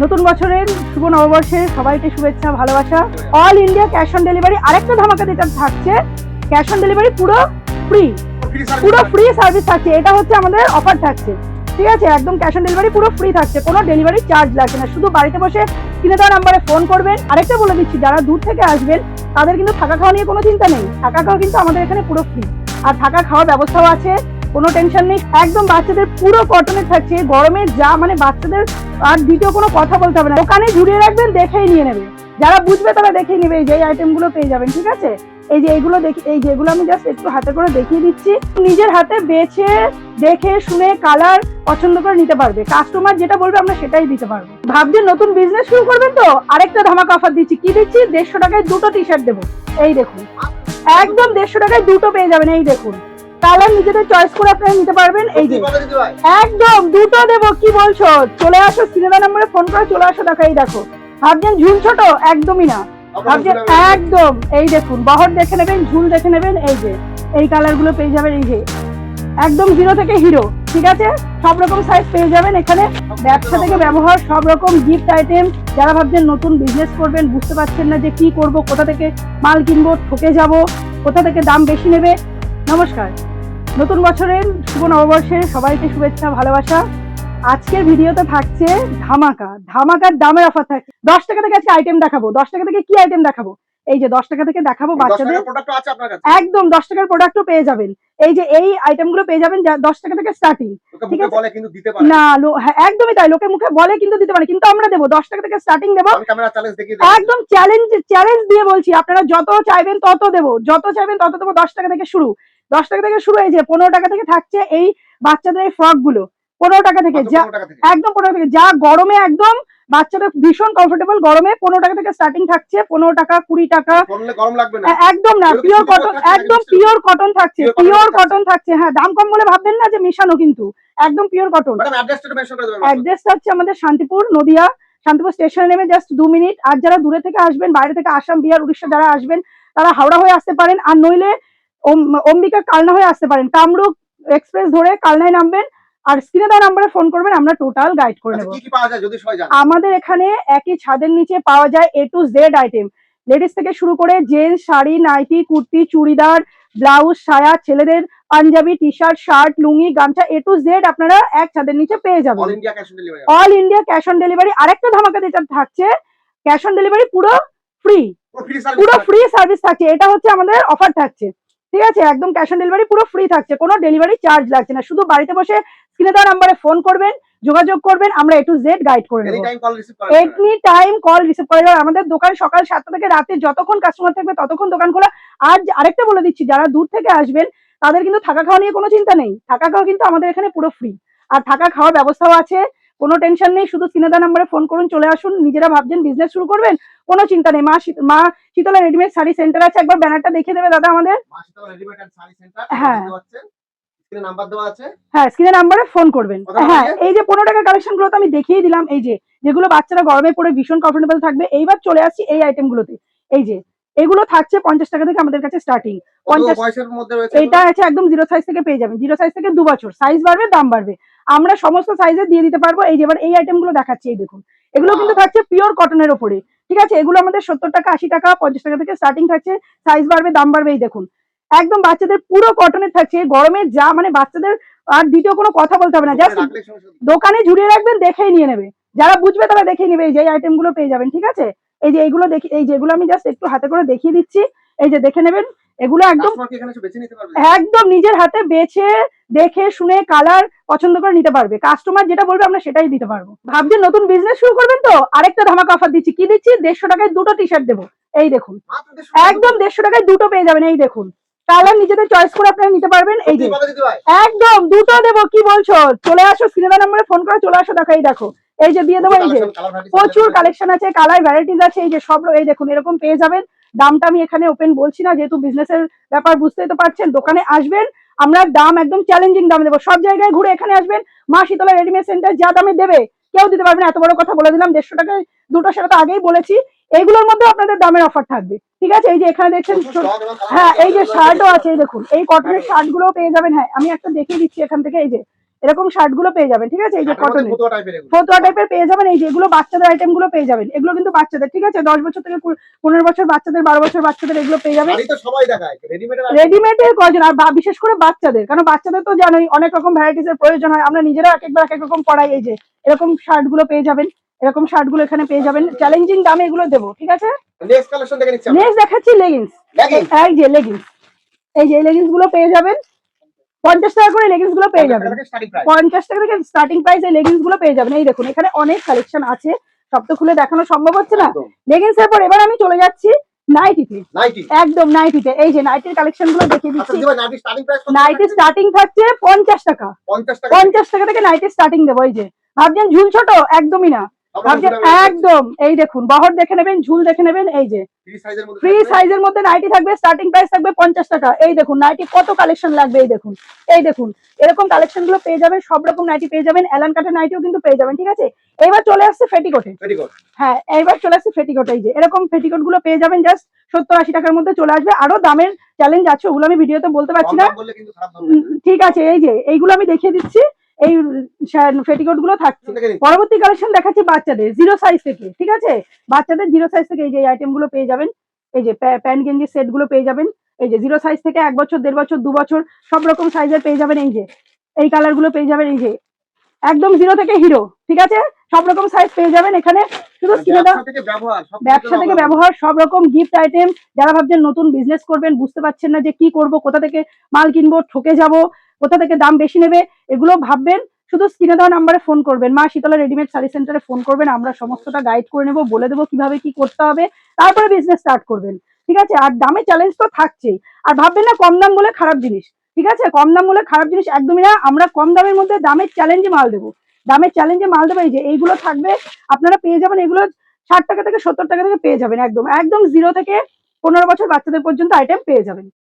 নতুন বছরের শুভ নববর্ষে সবাইকে শুভেচ্ছা ভালোবাসা। All India cash on delivery. আরেকটা ধামাকা যেটা থাকছে, ক্যাশ অন ডেলিভারি পুরো ফ্রি সার্ভিস থাকছে। এটা হচ্ছে আমাদের অফার থাকছে, ঠিক আছে? একদম ক্যাশ অন ডেলিভারি পুরো ফ্রি থাকছে, কোনো ডেলিভারি চার্জ লাগছে না। শুধু বাড়িতে বসে কিনে দেওয়া নাম্বারে ফোন করবেন। আরেকটা বলে দিচ্ছি, যারা দূর থেকে আসবেন তাদের কিন্তু থাকা খাওয়া নিয়ে কোনো চিন্তা নেই। থাকা খাওয়া কিন্তু আমাদের এখানে পুরো ফ্রি, আর থাকা খাওয়ার ব্যবস্থাও আছে, কোনো টেনশন নেই। একদম বাচ্চাদের পুরো কটনের থাকছে, গরমে যা মানে বাচ্চাদের আর দ্বিতীয় কোনো কথা বলতে হবে না। দোকানে ঝুলিয়ে রাখবেন, দেখেই নিয়ে নেবে। যারা বুঝবে তারা দেখেই নেবে। এই যে আইটেম গুলো পেয়ে যাবেন, ঠিক আছে? এই যে এইগুলো দেখি, এই যেগুলো আমি জাস্ট একটু হাতে করে দেখিয়ে দিচ্ছি। নিজের হাতে বেছে দেখে শুনে কালার পছন্দ করে নিতে পারবে। কাস্টমার যেটা বলবে আমরা সেটাই দিতে পারবো। ভাবছেন নতুন বিজনেস শুরু করবেন তো, আরেকটা ধামাকা অফার দিচ্ছি। কি দিচ্ছি? 150 টাকায় দুটো টি শার্ট দেবো। এই দেখুন, একদম 150 টাকায় দুটো পেয়ে যাবেন। এই দেখুন, কালার নিজেদের চয়েস করে আপনারা নিতে পারবেন। এই যে একদম দুটো দেবো, কি বলছো? চলে আসো, সিনেমা নম্বরে ফোন করে চলে আসো। দেখো, এই দেখো। ভাবছেন ঝুল ছোট? একদমই না। ভাবছেন একদম, এই দেখুন, বহর দেখে নেবেন, ঝুল দেখে নেবেন। এই যে এই কালার গুলো পেয়ে যাবেন। এই যে একদম 0 থেকে হিরো, ঠিক আছে? সব রকম সাইজ পেয়ে যাবেন এখানে। ব্যবসা থেকে ব্যবহার, সব রকম গিফট আইটেম। যারা ভাবছেন নতুন বিজনেস করবেন, বুঝতে পারছেন না যে কি করব, কোথা থেকে মাল কিনবো, ঠকে যাব, কোথা থেকে দাম বেশি নেবে, নমস্কার। নতুন বছরের শুভ নববর্ষে সবাইকে শুভেচ্ছা ভালোবাসা। আজকের ভিডিওতে থাকছে ধামাকার দামের অফার থাকছে। 10 টাকা থেকে আজকে আইটেম দেখাবো। 10 টাকা থেকে কি আইটেম দেখাবো? এই যে 10 টাকা থেকে দেখাবো বাচ্চাদের। একদম 10 টাকার প্রোডাক্টও পেয়ে যাবেন। এই যে এই আইটেম গুলো পেয়ে যাবেন 10 টাকা থেকে স্টার্টিং, ঠিক আছে? না, হ্যাঁ, একদমই তাই। লোকে মুখে বলে কিন্তু দিতে পারে, কিন্তু আমরা দেবো 10 টাকা থেকে স্টার্টিং দেবো। একদম চ্যালেঞ্জ দিয়ে বলছি, আপনারা যত চাইবেন তত দেবো, যত চাইবেন তত দেবো। 10 টাকা থেকে শুরু, 10 টাকা থেকে শুরু। এই যে 15 টাকা থেকে থাকছে এই বাচ্চাদের এই ফ্রক গুলো, 15 টাকা থেকে। যা একদম 15 টাকা থেকে, যা গরমে একদম বাচ্চাদের ভীষণ কমফোর্টেবল। গরমে 15 টাকা থেকে স্টার্টিং থাকছে। 15 টাকা, 20 টাকা, একদম না। পিওর কটন, একদম পিওর কটন থাকছে, পিওর কটন থাকছে। হ্যাঁ, দাম কম বলে ভাববেন না যে মিশানো, কিন্তু একদম পিওর কটন। অ্যাড্রেসটা হচ্ছে আমাদের শান্তিপুর, নদিয়া। শান্তিপুর স্টেশনে নেমে জাস্ট 2 মিনিট। আর যারা দূরে থেকে আসবেন, বাইরে থেকে আসাম, বিহার, উড়িষ্যা যারা আসবেন, তারা হাওড়া হয়ে আসতে পারেন। আর নইলে অম্বিকা কালনা হয়ে আসতে পারেন। কামরূপ এক্সপ্রেস ধরে কালনায় নামবেন, আর স্ক্রিনে দেওয়া নাম্বারে ফোন করবেন, আমরা টোটাল গাইড করে নেব। আমাদের এখানে একই ছাদের নিচে পাওয়া যায় A to Z item. Ladies থেকে শুরু করে gents sari, nighty, kurti, churidar, blouse, সায়া, ছেলেদের পাঞ্জাবি, টি শার্ট, শার্ট, লুঙ্গি, গামছা, A to Z আপনারা এক ছাদের নিচে পেয়ে যাবেন। All India cash on delivery. আরেকটা ধামাকা যেটা থাকছে, ক্যাশ অন ডেলিভারি পুরো ফ্রি সার্ভিস থাকছে। এটা হচ্ছে আমাদের অফার থাকছে, ঠিক আছে? একদম ক্যাশ অন ডেলিভারি পুরো ফ্রি থাকছে, কোনো ডেলিভারি চার্জ লাগছে না। শুধু বাড়িতে বসে স্ক্রিনে দেওয়া নাম্বারে ফোন করবেন, যোগাযোগ করবেন, আমরা A to Z গাইড করে নেব। এনি টাইম কল রিসিভ করা যাবে। আমাদের দোকান সকাল 7টা থেকে রাতে যতক্ষণ কাস্টমার থাকবে ততক্ষণ দোকান খোলা। আর আরেকটা বলে দিচ্ছি, যারা দূর থেকে আসবেন তাদের কিন্তু থাকা খাওয়া নিয়ে কোনো চিন্তা নেই। থাকা খাওয়া কিন্তু আমাদের এখানে পুরো ফ্রি, আর থাকা খাওয়ার ব্যবস্থাও আছে, কোনো টেনশন নেই। শুধু স্ক্রিনে দেওয়া নাম্বারে ফোন করুন, চলে আসুন। নিজেরা ভাবছেন বিজনেস শুরু করবেন, কোনো চিন্তা নেই। মা শীতলা রেডিমেড শাড়ি সেন্টার আছে, একবার ব্যানারটা দেখিয়ে দেবে দাদা আমাদের। হ্যাঁ হ্যাঁ, স্ক্রিনে নাম্বারে ফোন করবেন। হ্যাঁ, এই যে 15 টাকার কালেকশন গুলো তো আমি দেখিয়ে দিলাম। এই যে যেগুলো বাচ্চারা গরমে পরে ভীষণ কমফোর্টেবল থাকবে। এইবার চলে আসছি এই আইটেম গুলোতে। এই যে এগুলো থাকছে 50 টাকা থেকে আমাদের কাছে স্টার্টিং। 50 এটা আছে একদম 0 সাইজ থেকে পেয়ে যাবেন। 0 সাইজ থেকে 2 বছর, সাইজ বাড়বে, দাম বাড়বে। আমরা সমস্ত সাইজে দিয়ে দিতে পারবো। এই যে এবার এই আইটেম গুলো দেখাচ্ছি, এই দেখুন, এগুলো কিন্তু থাকছে পিওর কটনের ওপরে, ঠিক আছে? এগুলো আমাদের 70 টাকা, 80 টাকা, 50 টাকা থেকে স্টার্টিং থাকছে। সাইজ বাড়বে, দাম বাড়বে। এই দেখুন, একদম বাচ্চাদের পুরো কটনের থাকছে। গরমে যা মানে বাচ্চাদের আর দ্বিতীয় কোনো কথা বলতে হবে না। জাস্ট দোকানে ঝুলিয়ে রাখবেন, দেখেই নিয়ে নেবে। যারা বুঝবে তারা দেখেই নেবে। এই যে আইটেম গুলো পেয়ে যাবেন, ঠিক আছে? এই যে এইগুলো দেখি, এই যেগুলো আমি জাস্ট একটু হাতে করে দেখিয়ে দিচ্ছি। এই যে দেখে নেবেন, এগুলো একদম নিজের হাতে বেছে দেখে শুনে কালার পছন্দ করে নিতে পারবে। কাস্টমার যেটা বলবে আমরা সেটাই দিতে পারবো। ভাবছেন নতুন বিজনেস শুরু করবেন তো, আরেকটা ধামাকা অফার দিচ্ছি। কি দিচ্ছি? 150 টাকায় দুটো টি শার্ট দেবো। এই দেখুন, একদম 150 টাকায় দুটো পেয়ে যাবেন। এই দেখুন, কালার নিজেদের চয়েস করে আপনারা নিতে পারবেন। এই যে একদম দুটো দেবো, কি বলছো? চলে আসো, স্ক্রিনে নাম্বারে ফোন করে চলে আসো। দেখো, এই দেখো, এই যে দিয়ে দেবো। এই যে প্রচুর কালেকশন আছে, কালার ভ্যারাইটিস আছে। এই যে সব, এই দেখুন, এরকম পেয়ে যাবেন। দামটা আমি এখানে ওপেন বলছি না, যেহেতু বিজনেসের ব্যাপার, বুঝতেই তো পারছেন। দোকানে আসবেন, আমরা দাম একদম চ্যালেঞ্জিং দাম দেবো। সব জায়গায় ঘুরে এখানে আসবেন, মা শীতলা রেডিমেড সেন্টার যা দামে দেবে কেউ দিতে পারবে না। এত বড় কথা বলে দিলাম। 150 টাকায় দুটো, সেটা তো আগেই বলেছি। এইগুলোর মধ্যে আপনাদের দামের অফার থাকবে, ঠিক আছে? এই যে এখানে দেখছেন, হ্যাঁ, এই যে শার্টও আছে। এই দেখুন, এই কটনের শার্ট গুলো পেয়ে যাবেন। হ্যাঁ, আমি একটা দেখিয়ে দিচ্ছি এখান থেকে। এই যে এরকম শার্ট গুলো পেয়ে যাবেন, ঠিক আছে? এই যে কটনের ফতুয়া টাইপের পেয়ে যাবেন। এই যে এগুলো বাচ্চাদের আইটেম গুলো পেয়ে যাবেন, এগুলো কিন্তু বাচ্চাদের, ঠিক আছে? 10 বছর থেকে 15 বছর বাচ্চাদের, 12 বছর বাচ্চাদের এগুলো পেয়ে যাবেন। রেডিমেডের কয়জন, আর বিশেষ করে বাচ্চাদের, কারণ বাচ্চাদের তো জানোই অনেক রকম ভ্যারাইটিস এর প্রয়োজন হয়, আমরা নিজেরা এক একবার এক এক রকম পড়াই। এই যে এরকম শার্ট গুলো পেয়ে যাবেন, এরকম শার্ট গুলো এখানে পেয়ে যাবেন, চ্যালেঞ্জিং দামে এগুলো দেবো, ঠিক আছে? নেক্সট দেখাচ্ছি লেগিংস। এই যে লেগিংস, এই যে লেগিংস গুলো পেয়ে যাবেন 50 টাকা করে, লেগিংস গুলো পেয়ে যাবেন 50 টাকা থেকে স্টার্টিং প্রাইস। এই লেগিংস গুলো পেয়ে যাবেন। এই দেখুন এখানে অনেক কালেকশন আছে, সব তো খুলে দেখানো সম্ভব হচ্ছে না লেগিংস এর পর। এবার আমি চলে যাচ্ছি নাইটিতে, একদম নাইটিতে। এই যে নাইটির কালেকশন গুলো দেখিয়ে দিচ্ছি। নাইটি স্টার্টিং থাকছে 50 টাকা, 50 টাকা থেকে নাইটি স্টার্টিং দেবো। এই যে ভাবছেন ঝুল ছোট, একদমই না, ভাবছেন একদম। এই দেখুন বহর দেখে নেবেন, ঝুল দেখে নেবেন। এই যে ফ্রি সাইজের মধ্যে নাইটি থাকবে, স্টার্টিং প্রাইস থাকবে 50 টাকা। এই দেখুন নাইটি কত কালেকশন লাগবে, এই দেখুন, এই দেখুন এরকম কালেকশন গুলো পেয়ে যাবেন, সব রকম নাইটি পেয়ে যাবেন, অ্যালান কাটের নাইটিও কিন্তু পেয়ে যাবেন, ঠিক আছে? এবার চলে আসছে ফেটিকোটে। হ্যাঁ, এইবার চলে আসছে ফেটিকোট। এই যে এরকম ফেটিকোট গুলো পেয়ে যাবেন জাস্ট 70-80 টাকার মধ্যে চলে আসবে। আরো দামের চ্যালেঞ্জ আছে, ওগুলো আমি ভিডিওতে বলতে পারছি না, ঠিক আছে? এই যে এইগুলো আমি দেখিয়ে দিচ্ছি, এই ফেটিকোট গুলো থাকছে। পরবর্তী কালেকশন দেখাচ্ছি বাচ্চাদের 0 সাইজ থেকে, ঠিক আছে? বাচ্চাদের 0 সাইজ থেকে এই যে আইটেম গুলো পেয়ে যাবেন। এই যে প্যান্ট গেঞ্জি সেট গুলো পেয়ে যাবেন। এই যে 0 সাইজ থেকে 1 বছর, 1.5 বছর, 2 বছর সব রকম সাইজের পেয়ে যাবেন। এই যে এই কালার গুলো পেয়ে যাবেন। এই যে একদম 0 থেকে হিরো, ঠিক আছে? সব রকম সাইজ পেয়ে যাবেন এখানে। শুধু ব্যবসা থেকে ব্যবহার, সব রকম গিফট আইটেম। যারা ভাবছেন নতুন বিজনেস করবেন, বুঝতে পারছেন না যে কি করব, কোথা থেকে মাল কিনবো, ঠকে যাব, কোথা থেকে দাম বেশি নেবে, এগুলো ভাববেন, শুধু স্ক্রিনে দেওয়া নাম্বারে ফোন করবেন, মা শীতলা রেডিমেড শাড়ি সেন্টারে ফোন করবেন, আমরা সমস্তটা গাইড করে নেবো, বলে দেবো কিভাবে কি করতে হবে, তারপরে বিজনেস স্টার্ট করবেন, ঠিক আছে? আর দামে চ্যালেঞ্জ তো থাকছেই। আর ভাববেন না কম দাম বলে খারাপ জিনিস, ঠিক আছে? কম দাম বলে খারাপ জিনিস একদমই না। আমরা কম দামের মধ্যে দামের চ্যালেঞ্জে মাল দেবো, দামের চ্যালেঞ্জে মাল দেবো। এই যে এইগুলো থাকবে, আপনারা পেয়ে যাবেন এগুলো 60 টাকা থেকে 70 টাকা থেকে পেয়ে যাবেন, একদম একদম 0 থেকে 15 বছর বাচ্চাদের পর্যন্ত আইটেম পেয়ে যাবেন।